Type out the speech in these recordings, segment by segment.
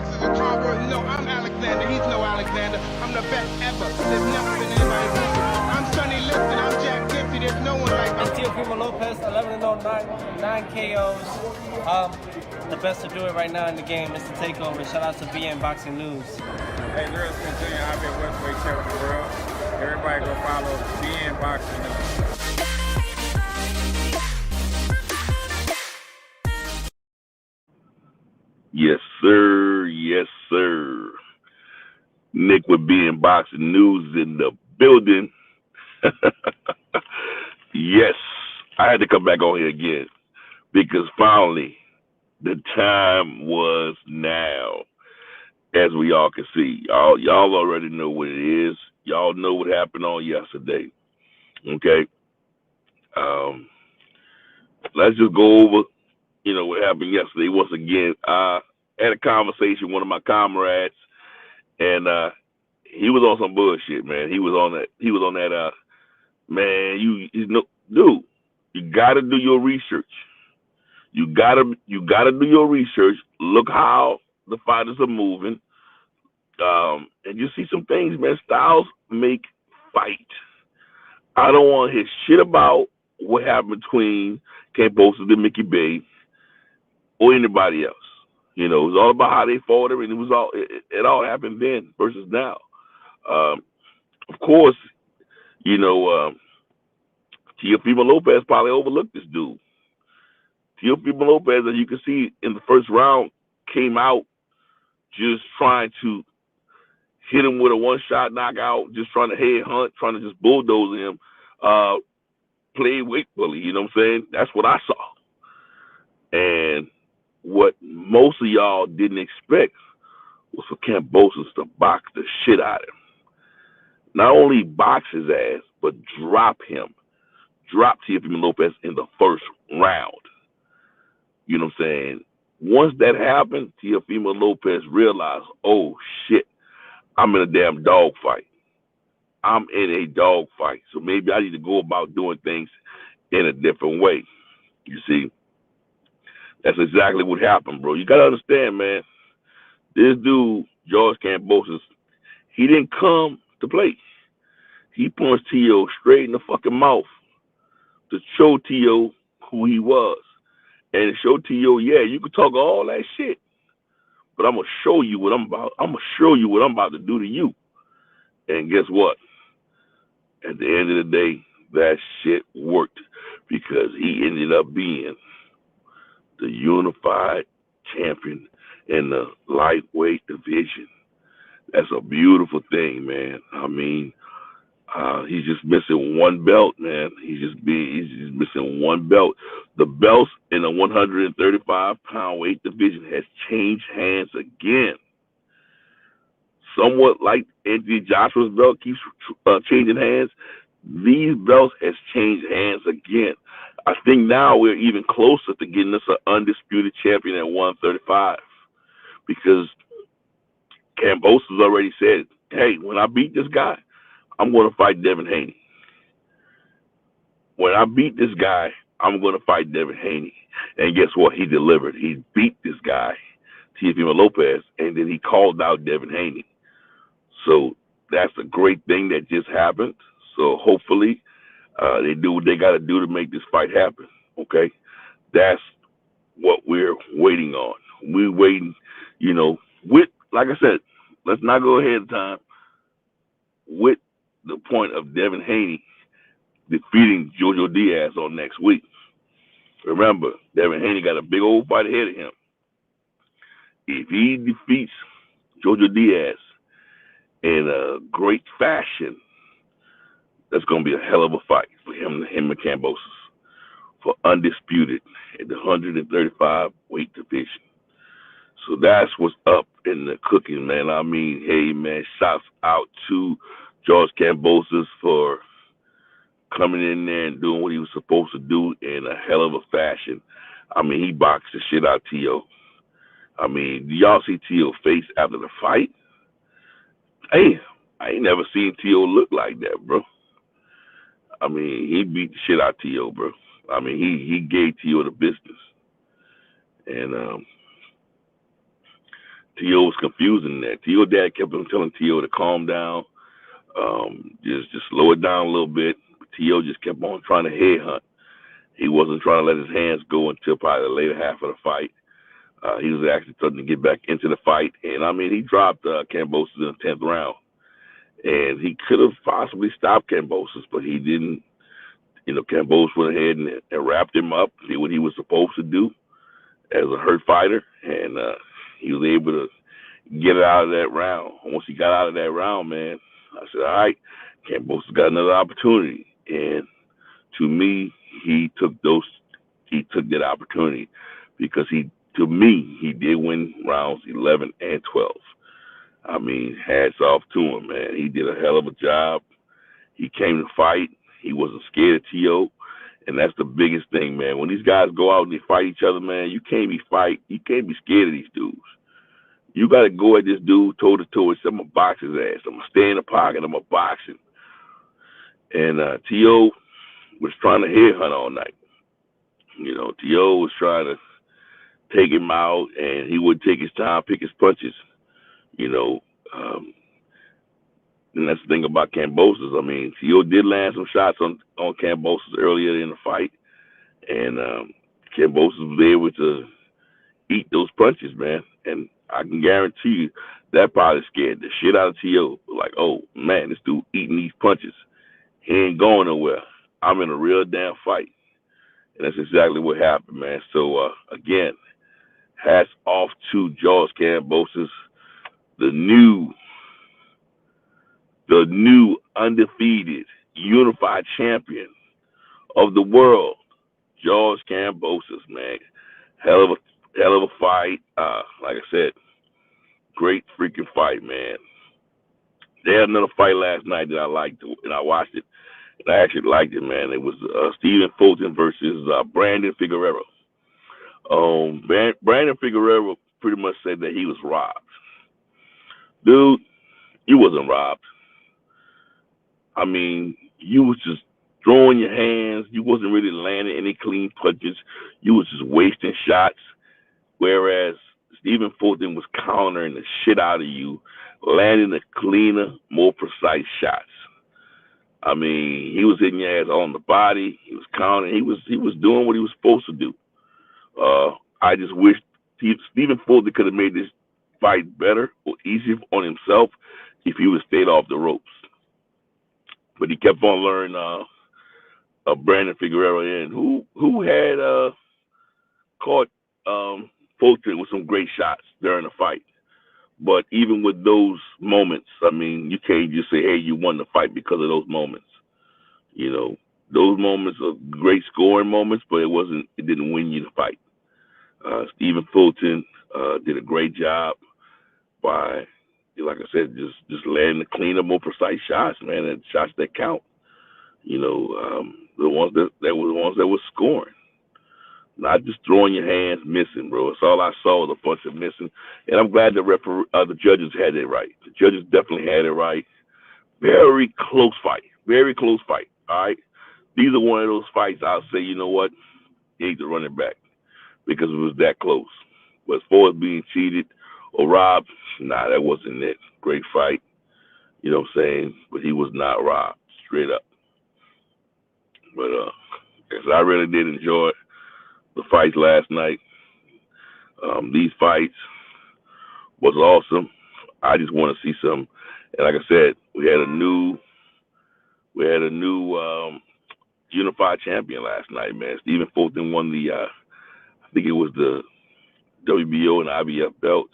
next is a combo. You know, I'm Alexander. He's no Alexander. I'm the best ever. There's never been anybody close. I'm Sonny Liston. I'm Jack Dempsey. There's no one like me. And Teofimo Lopez, 11-0, 9 KOs. The best to do it right now in the game is to take over. Shout out to BN Boxing News. Hey, girls, continue. I've been welterweight champion of the world. Everybody go follow BN Boxing News. Yes, sir. Yes, sir. Nick with BN Boxing News in the building. Yes, I had to come back on here again because finally the time was now. As we all can see, y'all already know what it is. Y'all know what happened on yesterday. Okay. Let's just go over, what happened yesterday. Once again, I had a conversation with one of my comrades, and he was on some bullshit, man. He was on that. Man, you know, dude, you gotta do your research. You gotta do your research. Look how the fighters are moving. And you see some things, man. Styles make fight. I don't want to hear shit about what happened between Kambosos and Mickey Bay or anybody else. It was all about how they fought him, and it all happened then versus now. Of course, Teofimo Lopez probably overlooked this dude. Teofimo Lopez, as you can see in the first round, came out just trying to hit him with a one-shot knockout, just trying to head hunt, trying to just bulldoze him, play weight bully, you know what I'm saying? That's what I saw. And what most of y'all didn't expect was for Kambosos to box the shit out of him. Not only box his ass, but drop him. Drop Teofimo Lopez in the first round. You know what I'm saying? Once that happened, Teofimo Lopez realized, oh, shit, I'm in a damn dogfight. I'm in a dogfight. So maybe I need to go about doing things in a different way. You see? That's exactly what happened, bro. You got to understand, man. This dude, George Kambosos, he didn't come to play. He punched T.O. straight in the fucking mouth to show T.O. who he was. And to show T.O., yeah, you can talk all that shit, but I'm going to show you what I'm about. I'm going to show you what I'm about to do to you. And guess what? At the end of the day, that shit worked because he ended up being the unified champion in the lightweight division. That's a beautiful thing, man. I mean, he's just missing one belt, man. He's just missing one belt. The belts in the 135-pound weight division has changed hands again. Somewhat like Anthony Joshua's belt keeps changing hands, these belts has changed hands again. I think now we're even closer to getting us an undisputed champion at 135 because Kambosos already said, hey, when I beat this guy, I'm going to fight Devin Haney. When I beat this guy, I'm going to fight Devin Haney. And guess what? He delivered. He beat this guy, Teofimo Lopez, and then he called out Devin Haney. So that's a great thing that just happened. So hopefully they do what they got to do to make this fight happen, okay? That's what we're waiting on. We're waiting, with, like I said, let's not go ahead of time, with the point of Devin Haney defeating Jojo Diaz on next week. Remember, Devin Haney got a big old fight ahead of him. If he defeats Jojo Diaz in a great fashion, that's going to be a hell of a fight for him and Kambosos for undisputed in the 135 weight division. So that's what's up in the cooking, man. I mean, hey, man, shouts out to George Kambosos for coming in there and doing what he was supposed to do in a hell of a fashion. I mean, he boxed the shit out of T.O. I mean, do y'all see T.O.'s face after the fight? Hey, I ain't never seen T.O. look like that, bro. I mean, he beat the shit out of T.O., bro. I mean, he gave T.O. the business. And Tio was confusing that. Tio dad kept on telling Tio to calm down, just slow it down a little bit. Tio just kept on trying to headhunt. He wasn't trying to let his hands go until probably the later half of the fight. He was actually starting to get back into the fight, and I mean, he dropped Kambosos in the 10th round, and he could have possibly stopped Kambosos, but he didn't. You know, Kambosos went ahead and wrapped him up, did what he was supposed to do as a hurt fighter, and he was able to get it out of that round. Once he got out of that round, man, I said, all right, Kambosos got another opportunity, and to me, he took that opportunity because to me, he did win rounds 11 and 12. I mean, hats off to him, man. He did a hell of a job. He came to fight. He wasn't scared of T.O., and that's the biggest thing, man. When these guys go out and they fight each other, man, you can't be scared of these dudes. You got to go at this dude toe-to-toe and say, I'm going to box his ass. I'm going to stay in the pocket. I'm going to box him. And T.O. was trying to headhunt all night. You know, T.O. was trying to take him out, and he would take his time, pick his punches. You know, and that's the thing about Kambosos. I mean, T.O. did land some shots on Kambosos earlier in the fight, and Kambosos was able to eat those punches, man. And I can guarantee you that probably scared the shit out of T.O. Like, oh, man, this dude eating these punches. He ain't going nowhere. I'm in a real damn fight. And that's exactly what happened, man. So, again, hats off to George Kambosos, the new undefeated unified champion of the world, George Kambosos, man. Hell of a fight. Like I said, great freaking fight, man. They had another fight last night that I liked, and I watched it, and I actually liked it, man. It was Stephen Fulton versus Brandon Figueroa. Brandon Figueroa pretty much said that he was robbed. Dude, you wasn't robbed. I mean, you was just throwing your hands. You wasn't really landing any clean punches. You was just wasting shots. Whereas Stephen Fulton was countering the shit out of you, landing the cleaner, more precise shots. I mean, he was hitting your ass on the body. He was countering. He was doing what he was supposed to do. I just wish Stephen Fulton could have made this fight better or easier on himself if he would have stayed off the ropes. But he kept on learning Brandon Figueroa in, who had caught Fulton with some great shots during the fight. But even with those moments, I mean, you can't just say, hey, you won the fight because of those moments. You know, those moments are great scoring moments, but it didn't win you the fight. Stephen Fulton did a great job by, like I said, just landing the cleaner, more precise shots, man, and shots that count. You know, the ones that were the ones that were scoring. Not just throwing your hands, missing, bro. That's all I saw was a bunch of missing. And I'm glad the judges had it right. The judges definitely had it right. Very close fight. Very close fight, all right? These are one of those fights I'll say, you know what? You need to run it back because it was that close. But as far as being cheated or robbed, nah, that wasn't it. Great fight. You know what I'm saying? But he was not robbed, straight up. But I really did enjoy the fights last night. These fights was awesome. I just want to see some. And like I said, we had a new unified champion last night, man. Stephen Fulton won the I think it was the WBO and IBF belt.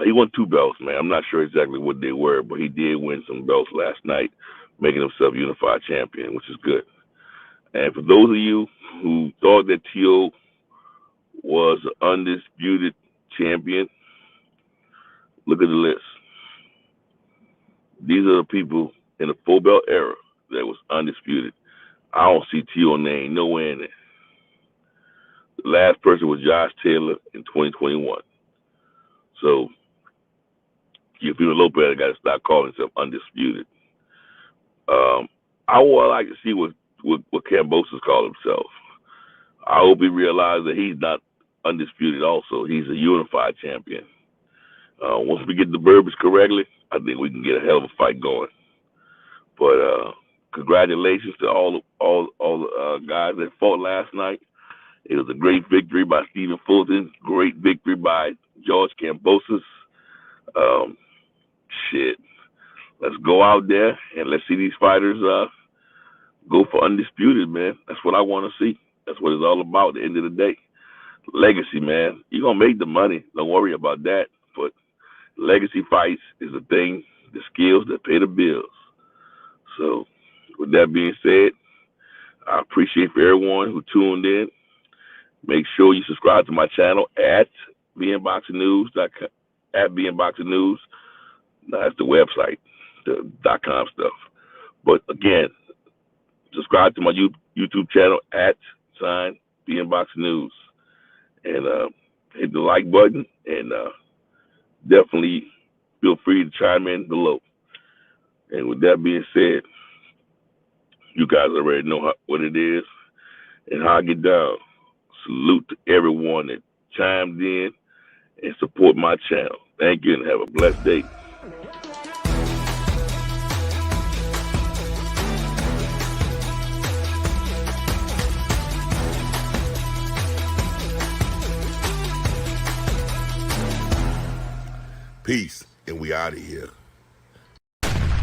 He won 2 belts, man. I'm not sure exactly what they were, but he did win some belts last night, making himself unified champion, which is good. And for those of you who thought that T.O. was an undisputed champion, look at the list. These are the people in the 4-belt era that was undisputed. I don't see T.O. name nowhere in it. The last person was Josh Taylor in 2021. So, Teofimo Lopez got to stop calling himself undisputed. I would like to see what Kambosos called himself. I hope he realized that he's not undisputed also. He's a unified champion. Once we get the verbiage correctly, I think we can get a hell of a fight going. But congratulations to all the guys that fought last night. It was a great victory by Stephen Fulton. Great victory by George Kambosos. Shit. Let's go out there and let's see these fighters go for undisputed, man. That's what I want to see. That's what it's all about at the end of the day. Legacy, man. You're going to make the money. Don't worry about that. But legacy fights is the thing, the skills that pay the bills. So with that being said, I appreciate for everyone who tuned in. Make sure you subscribe to my channel at bnboxingnews.com, at bnboxingnews. That's the website, the .com stuff. But again, subscribe to my YouTube channel at bnboxingnews. And hit the like button and definitely feel free to chime in below. And with that being said, you guys already know what it is and how I get down. Salute to everyone that chimed in and support my channel. Thank you and have a blessed day. Peace, and we out of here.